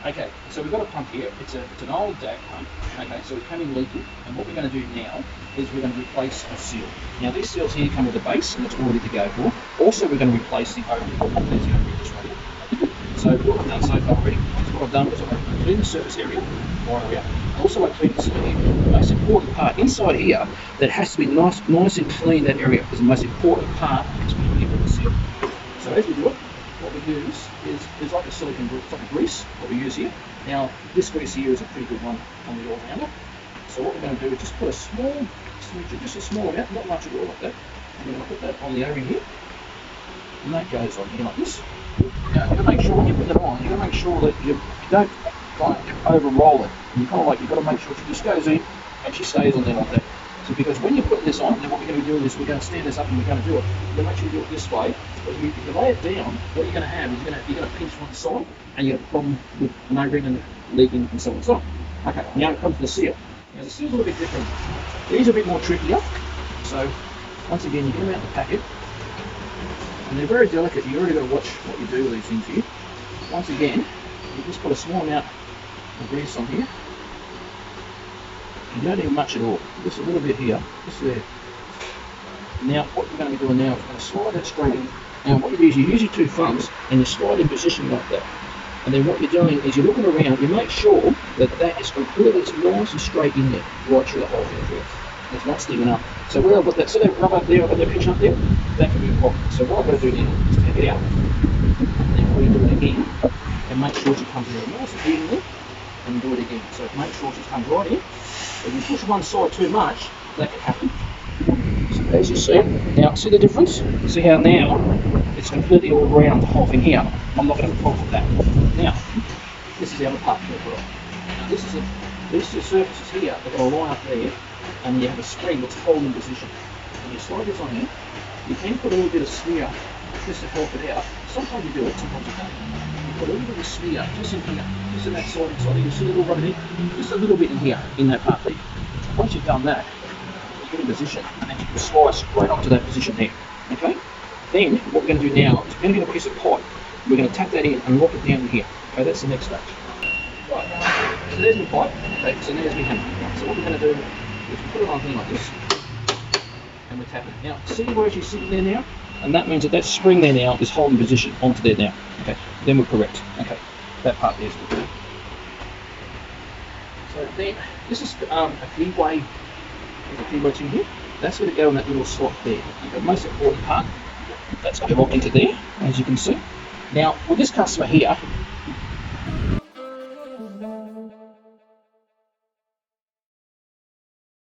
Okay, so we've got a pump here. It's an old DAG pump. Okay, so it came in leaking, and what we're going to do now is we're going to replace a seal. Now these seals here come with a base, and it's all ready to go for. Also, we're going to replace the overall. There's the overall just right here. So what I've done so far already, what I've done is I've cleaned the surface area right around. Also, I cleaned this area. The most important part inside here, that has to be nice and clean, that area, because the most important part is when you put the seal. So as we do it, what we use is like a silicone grease, it's like a grease, what we use here. Now, this grease here is a pretty good one on the all-rounder. So what we're going to do is just put a small smidge, just a small amount, not much at all like that. And we're going to put that on the O-ring here. And that goes on here like this. Now, you've got to make sure when you put that on, you've got to make sure that you don't like over-roll it. You've got to make sure she just goes in and she stays on there like that. So because when you put this on, then what we're going to be doing is we're going to stand this up and we're going to do it. You're going to make sure you do it this way. But if you lay it down, what you're going to have is you're going to pinch one side, and you have a problem with an O-ring and leaking and so on and so on. Okay, now it comes to the seal. Now the seal's a little bit different. These are a bit more trickier. So once again, you get them out of the packet, and they're very delicate. You've already got to watch what you do with these things here. Once again, you just put a small amount of grease on here. You don't need much at all, just a little bit here, just there. Now what you're going to be doing now is you're going to slide that straight in. Now what you do is you use your two thumbs and you slide in position like that. And then what you're doing is you're looking around, you make sure that that is completely nice and straight in there, right through the whole thing. It's not sticking up. So where I've got that, so that rub up there, I've got that pinch up there, that can be a problem. So what I've got to do now is take it out. And then we do it again, and make sure she comes in nice and evenly, and do it again. So make sure she comes right in. If you push one side too much, that can happen. So as you see, now see the difference? See how now it's completely all round, the whole thing here. I'm not going to have a problem with that. Now, this is the other part of it. Now these two surfaces here, they're going to line up there, and you have a spring that's holding in position. When you slide this on here, you can put a little bit of smear just to help it out. Sometimes you do it, sometimes you don't. You put a little bit of smear just in here, just in that side inside here. You see a little rub in here? Just a little bit in here, in that part there. Once you've done that, you get in position, and then you can slide straight onto that position there. Okay? Then, what we're going to do now is we're going to get a piece of pipe. We're going to tap that in and lock it down here. Okay, that's the next stage. Right, so there's my pipe. Okay, so there's my hammer. So what we're going to do is put it on here like this, and we tap it. Now, see where she's sitting there now? And that means that that spring there now is holding position onto there now. Okay, then we're correct. Okay, that part there is good. So then, this is a keyway. There's a keyway in here. That's going to go in that little slot there. Okay, the most important part, that's going to be locked into there, as you can see. Now, with this customer here,